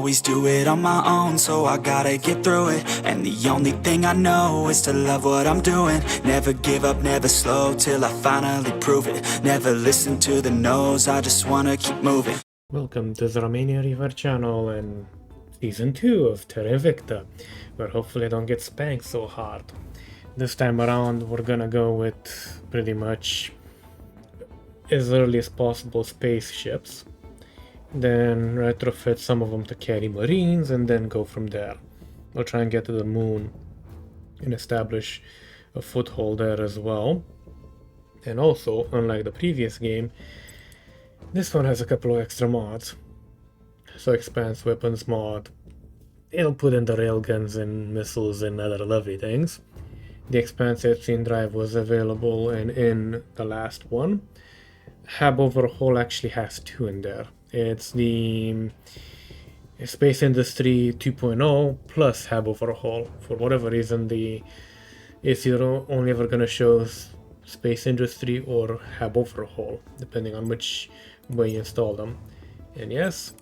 always do it on my own, so I gotta get through it. And the only thing I know is to love what I'm doing. Never give up, never slow, till I finally prove it. Never listen to the no's, I just wanna keep moving. Welcome to the Romanian Reaver channel and Season 2 of Terra Invicta, where hopefully I don't get spanked so hard. This time around we're gonna go with pretty much as early as possible spaceships, then retrofit some of them to carry marines, and then go from there. We'll try and get to the moon and establish a foothold there as well. And also, unlike the previous game, this one has a couple of extra mods. So expands weapons mod, it'll put in the railguns and missiles and other lovely things. The expansive scene drive was available and in the last one. Hab overhaul actually has two in there. It's the Space Industry 2.0 plus Hab overhaul. For whatever reason, it's either only ever gonna show Space Industry or Hab overhaul, depending on which way you install them. And yes,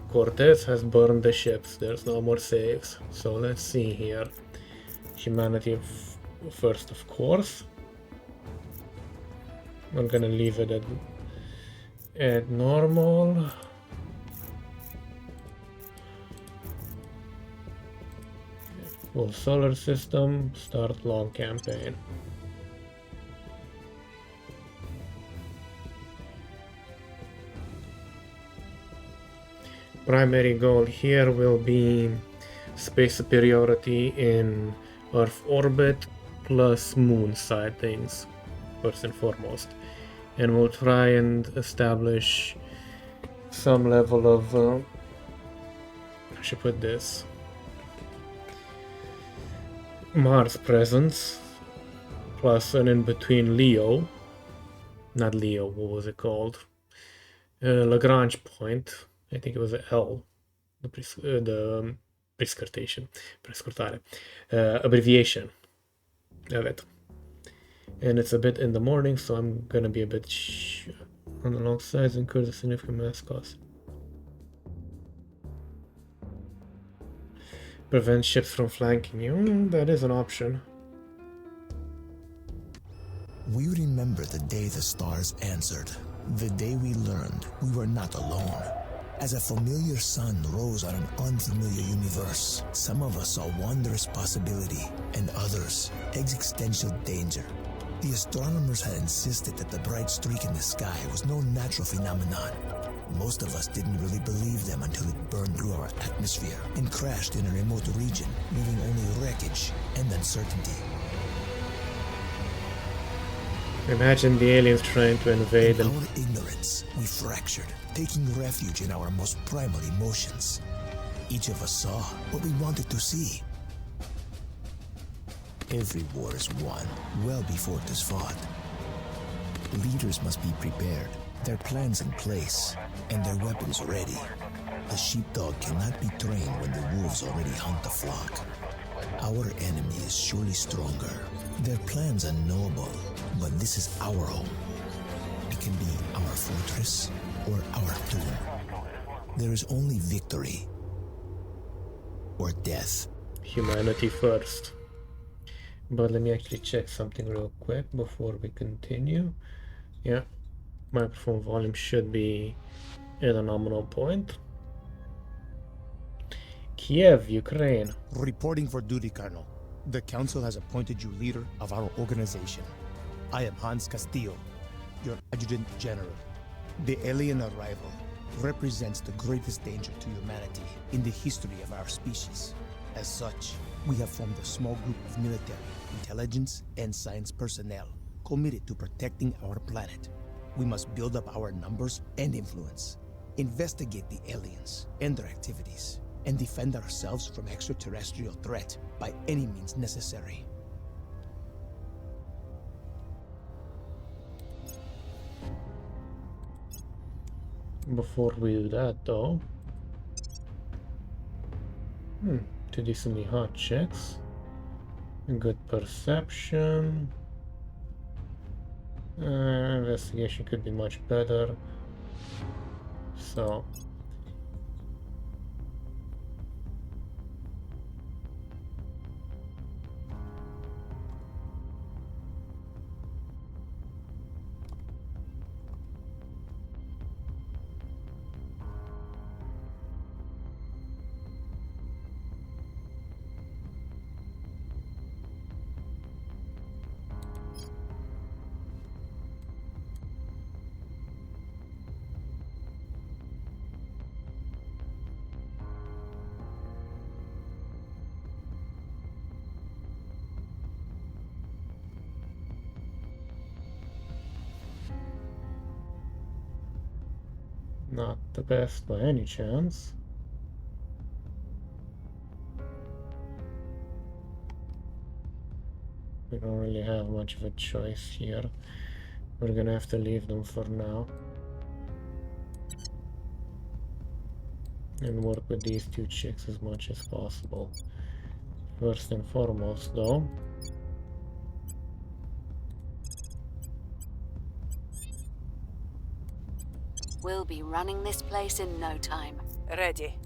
Cortez has burned the ships. There's no more saves. So let's see here. Humanity first, of course. I'm gonna leave it at normal. Full solar system, start long campaign. Primary goal here will be space superiority in Earth orbit plus moon side things, first and foremost. And we'll try and establish some level of, how should I put this? Mars presence, plus an in-between Leo, not Leo, what was it called? Lagrange point, I think it was a L, the prescartare, abbreviation of it. And it's a bit in the morning, so I'm gonna be a bit on the long sides, incurs a significant mass cost. Prevent ships from flanking you. That is an option. We remember the day the stars answered, the day we learned we were not alone. As a familiar sun rose on an unfamiliar universe, some of us saw wondrous possibility, and others, existential danger. The astronomers had insisted that the bright streak in the sky was no natural phenomenon. Most of us didn't really believe them until it burned through our atmosphere and crashed in a remote region, leaving only wreckage and uncertainty. Imagine the aliens trying to invade In them. our ignorance, we fractured, taking refuge in our most primal emotions. Each of us saw what we wanted to see. Every war is won well before it is fought. Leaders must be prepared, their plans in place, and their weapons ready. The sheepdog cannot be trained when the wolves already hunt the flock. Our enemy is surely stronger. Their plans are noble, but this is our home. It can be our fortress or our tomb. There is only victory or death. Humanity first. But let me actually check something real quick before we continue. Yeah, microphone volume should be at a nominal point. Kiev, Ukraine. Reporting for duty, Colonel. The Council has appointed you leader of our organization. I am Hans Castillo, your Adjutant General. The alien arrival represents the greatest danger to humanity in the history of our species. As such, we have formed a small group of military, intelligence, and science personnel committed to protecting our planet. We must build up our numbers and influence, investigate the aliens and their activities, and defend ourselves from extraterrestrial threat by any means necessary. Before we do that, though, two decently hot checks. Good perception. Investigation could be much better. So Not the best by any chance. We don't really have much of a choice here. We're gonna have to leave them for now. And work with these two chicks as much as possible. First and foremost, though, We'll be running this place in no time. Ready.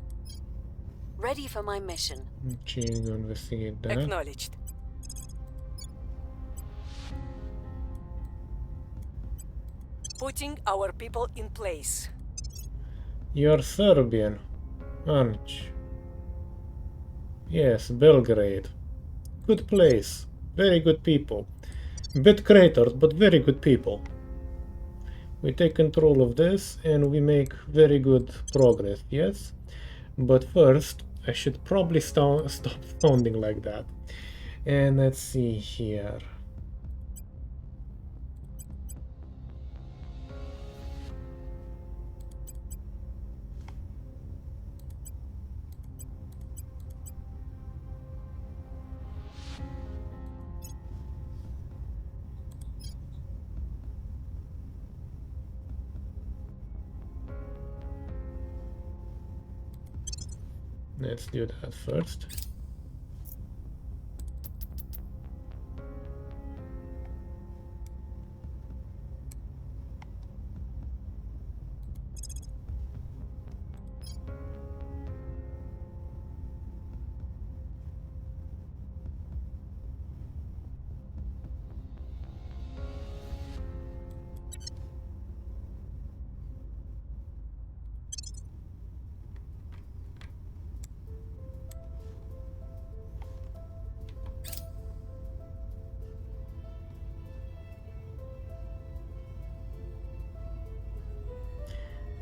Ready for my mission. she's gonna investigate that. Acknowledged. Putting our people in place. You're Serbian, aren't you? Yes, Belgrade. Good place. Very good people. Bit craters, but very good people. We take control of this and we make very good progress, yes? But first, I should probably stop sounding like that. And let's see here. Let's do that first.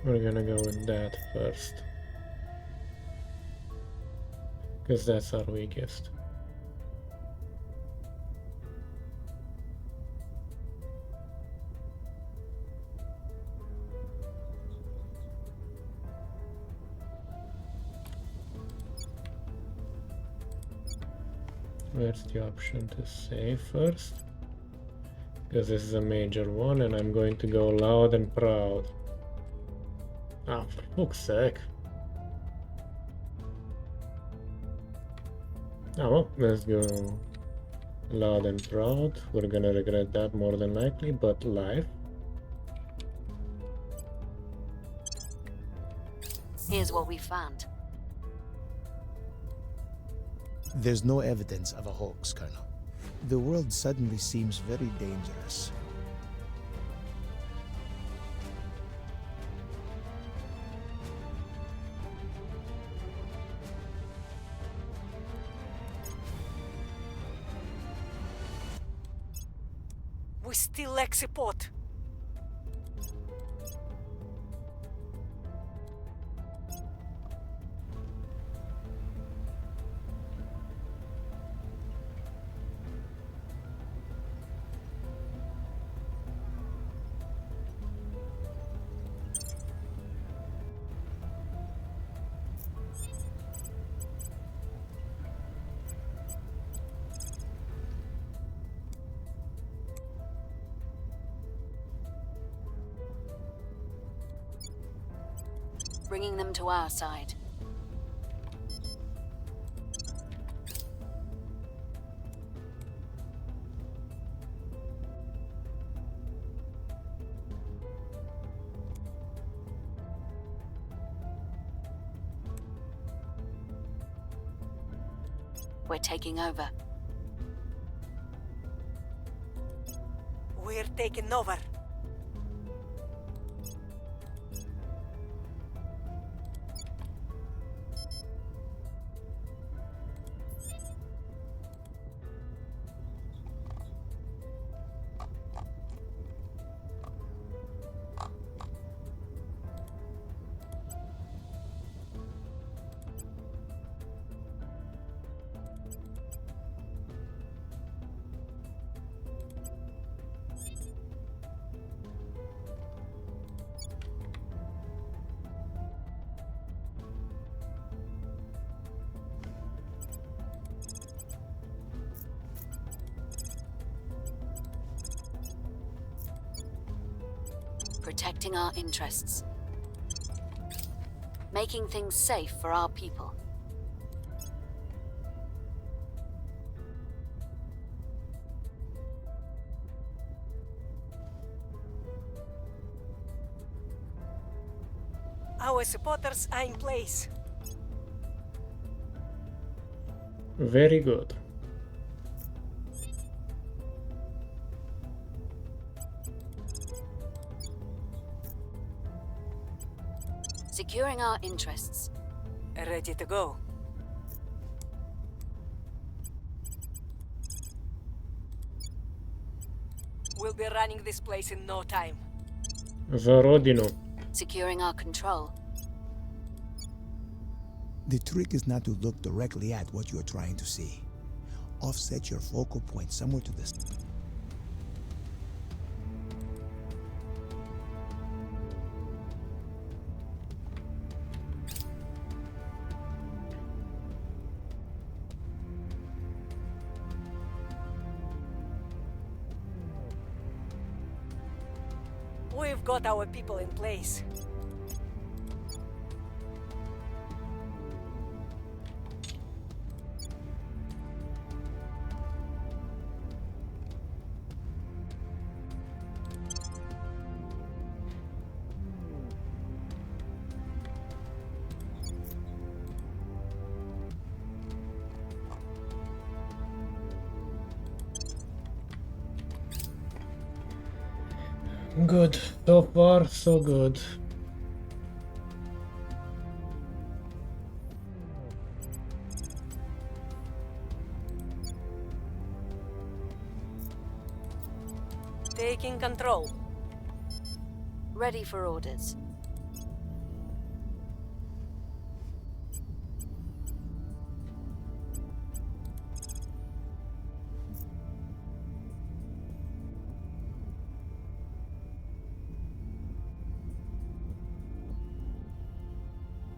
We're gonna go with that first, because that's our weakest. Where's the option to save first? Because this is a major one and I'm going to go loud and proud. Ah, for fuck's sake. Oh well, let's go loud and proud. We're gonna regret that more than likely, but live. Here's what we found. There's no evidence of a hoax, Colonel. The world suddenly seems very dangerous. We still lack support. Bringing them to our side. We're taking over. We're taking over. Protecting our interests. Making things safe for our people. Our supporters are in place. Very good. Securing our interests. Ready to go. We'll be running this place in no time. За родину. Securing our control. The trick is not to look directly at what you're trying to see. Offset your focal point somewhere to this. We've got our people in place. Good. So far, so good. Taking control. Ready for orders.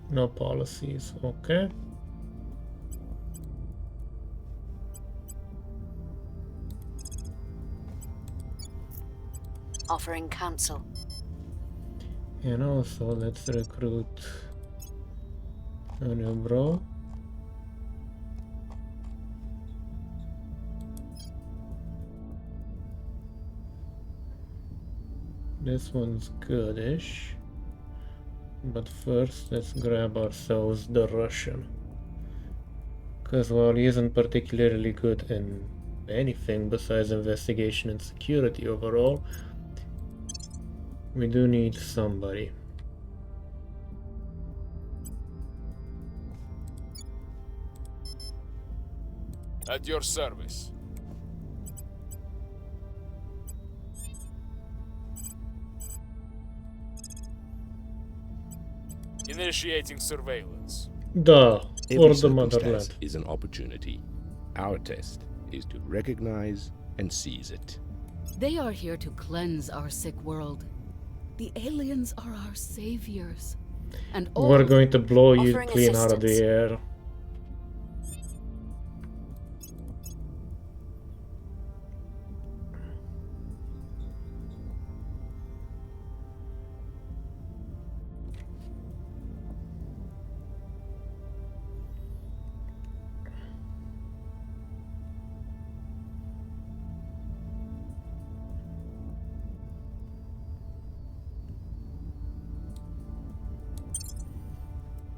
No policies, okay. Offering counsel. And also, let's recruit a new bro. This one's goodish. But first, let's grab ourselves the Russian. Because while he isn't particularly good in anything besides investigation and security overall, we do need somebody. At your service. Initiating surveillance. Da, Every for the circumstance motherland. is an opportunity. Our test is to recognize and seize it. They are here to cleanse our sick world. The aliens are our saviors. And all We're going to blow you Offering clean out of the assistance. air.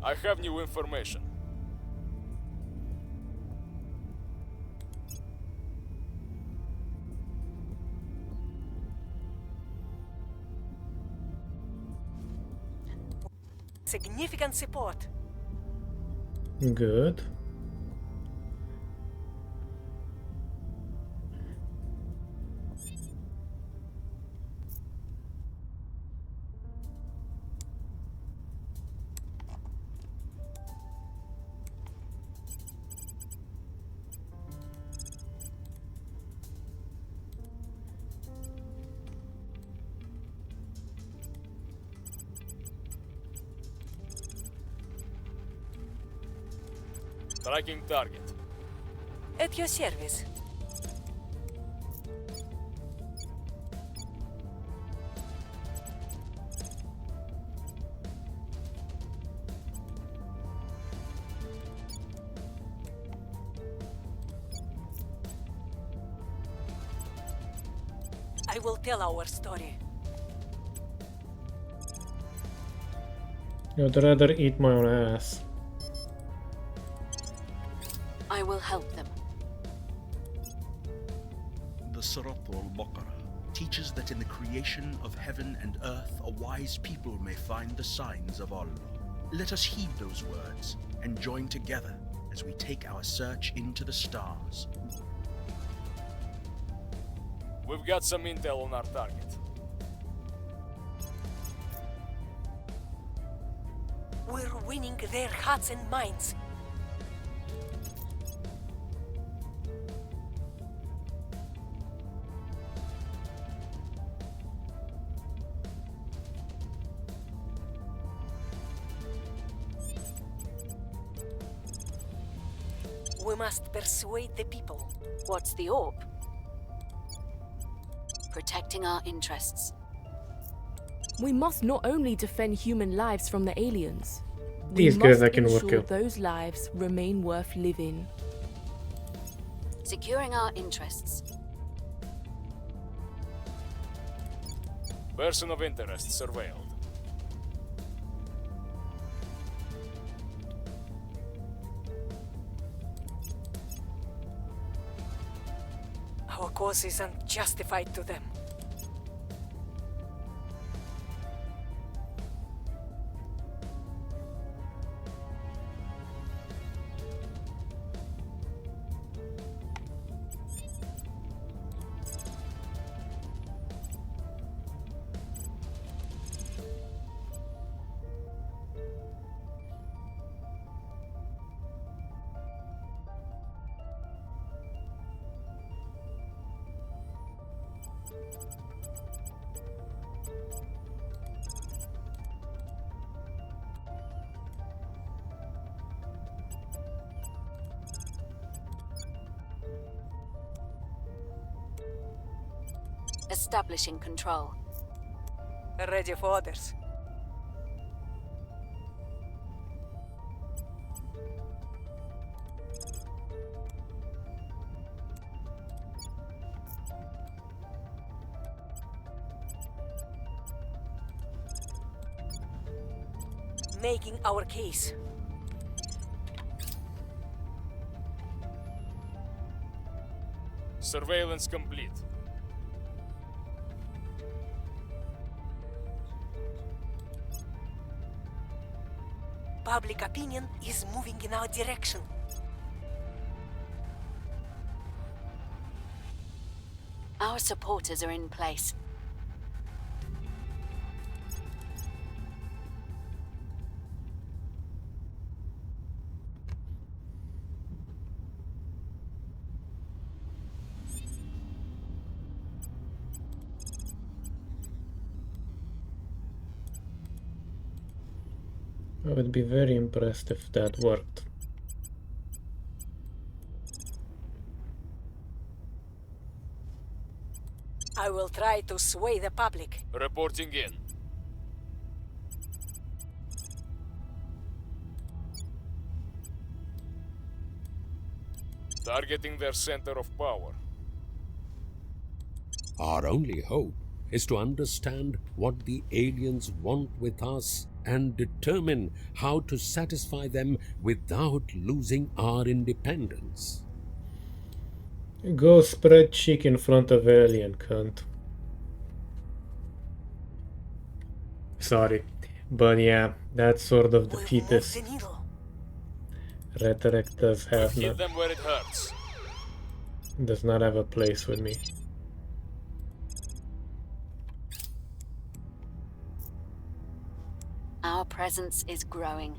I have new information. Significant support. Good. Tracking target. At your service. I will tell our story. I'd rather eat my own ass. I will help them. The Surat al-Baqarah teaches that in the creation of heaven and earth, a wise people may find the signs of Allah. Let us heed those words and join together as we take our search into the stars. We've got some intel on our target. We're winning their hearts and minds. We must persuade the people. What's the orb? Protecting our interests. We must not only defend human lives from the aliens. These we guys must I can work ensure out. those lives remain worth living. Securing our interests. Person of interest surveilled. Our cause is unjustified to them. Establishing control. Ready for orders. Making our case. Surveillance complete. Public opinion is moving in our direction. Our supporters are in place. I would be very impressed if that worked. I will try to sway the public. Reporting in. Targeting their center of power. Our only hope is to understand what the aliens want with us and determine how to satisfy them without losing our independence. Go spread cheek in front of alien, cunt. Sorry, but yeah, that's sort of We'll move defeatist the needle. rhetoric Hit them where it hurts. does not have a place with me. Our presence is growing.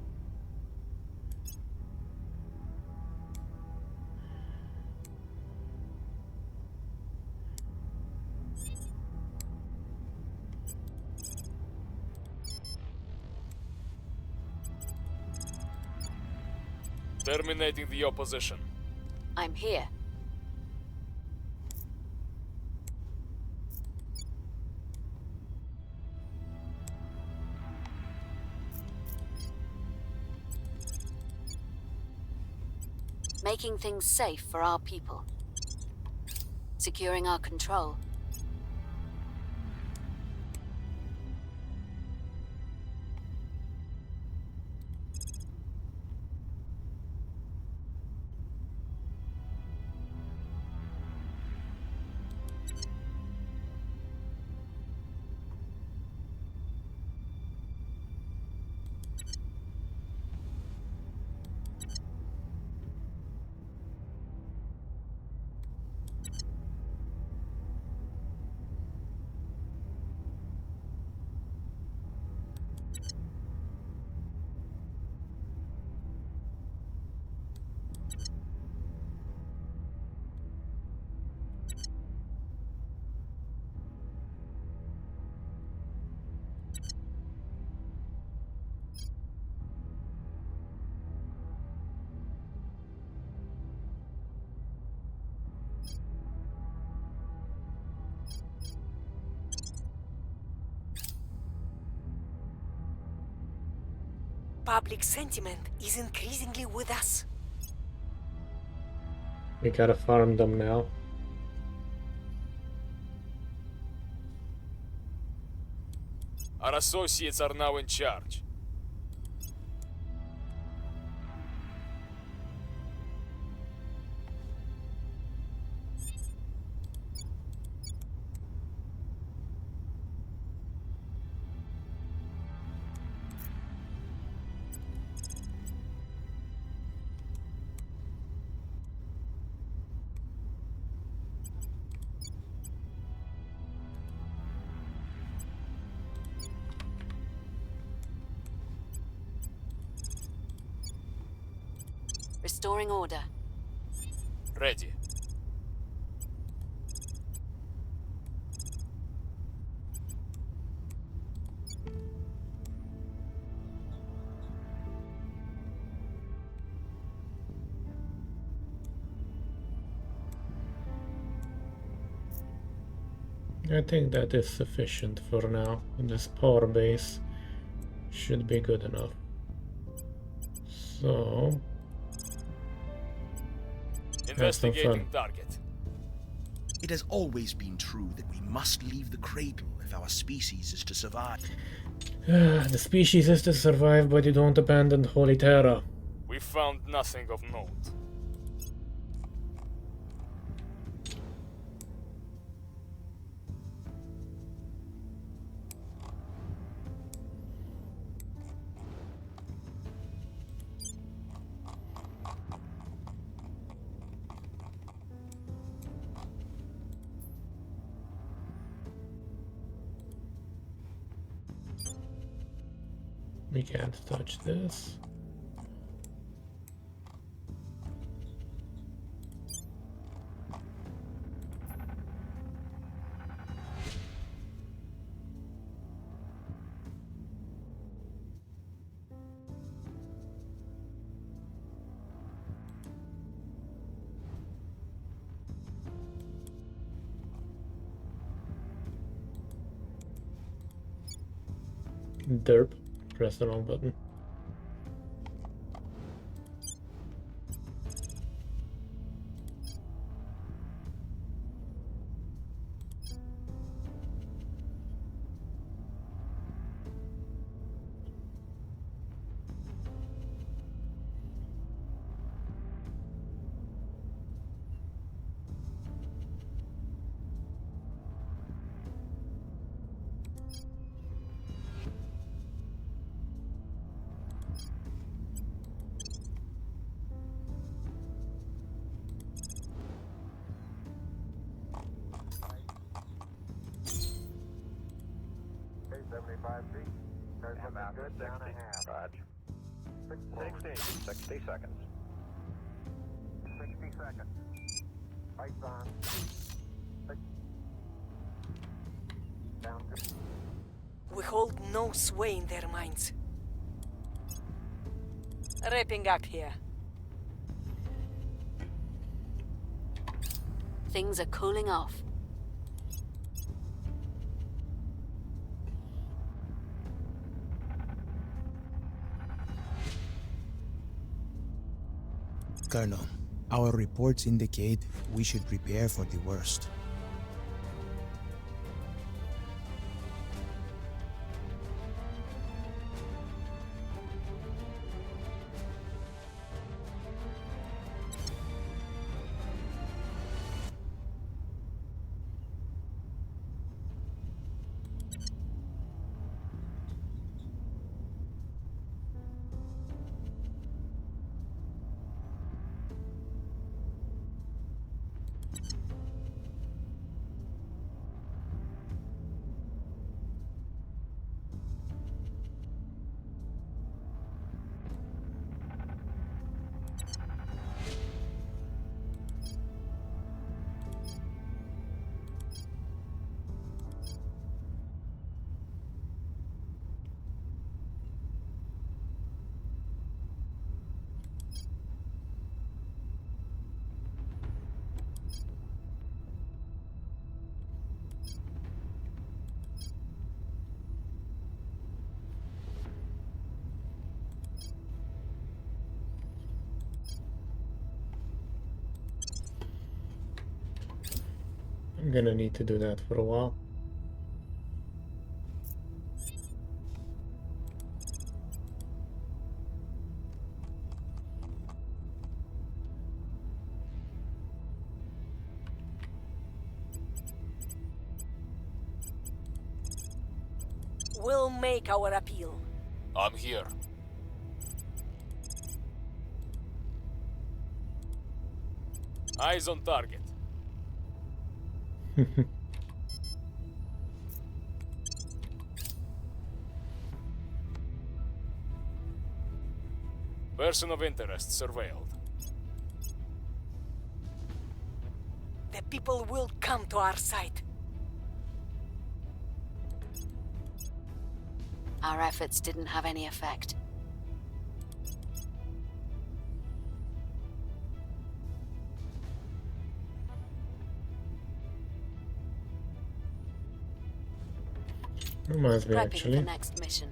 Terminating the opposition. I'm here. Making things safe for our people. Securing our control. public sentiment is increasingly with us. We gotta farm them now. Our associates are now in charge. Restoring order. Ready. I think that is sufficient for now. This power base should be good enough. So... Investigating target. It has always been true that we must leave the cradle if our species is to survive. The species is to survive, but you don't abandon Holy Terra. We found nothing of note. We can't touch this. Derp. Press the wrong button. About good down a half. Roger. 60 seconds. 60 seconds. Lights on. Down to... We hold no sway in their minds. Wrapping up here. Things are cooling off. Colonel, our reports indicate we should prepare for the worst. I'm gonna need to do that for a while. We'll make our appeal. I'm here. Eyes on target. Person of interest surveilled. The people will come to our site. Our efforts didn't have any effect. Reminds me, Prepping actually. for next mission.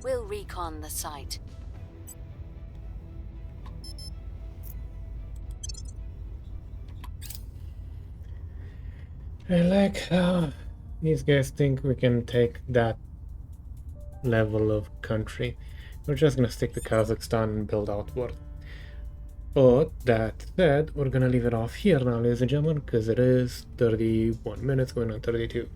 We'll recon the site. I like how these guys think we can take that level of country. We're just gonna stick to Kazakhstan and build outward. But that said, we're gonna leave it off here now, ladies and gentlemen, because it is 31 minutes going on 32.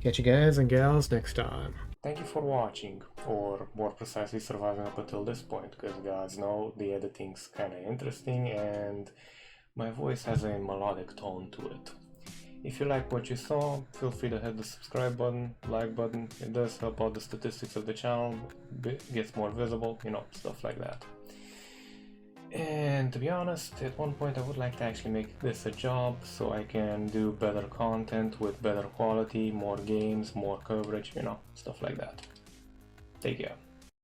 Catch you guys and gals next time. Thank you for watching, or more precisely surviving up until this point, because guys know the editing's kinda interesting and my voice has a melodic tone to it. If you like what you saw, feel free to hit the subscribe button, like button. It does help out the statistics of the channel, gets more visible, you know, stuff like that. And to be honest, at one point I would like to actually make this a job so I can do better content with better quality, more games, more coverage, you know, stuff like that. Take care.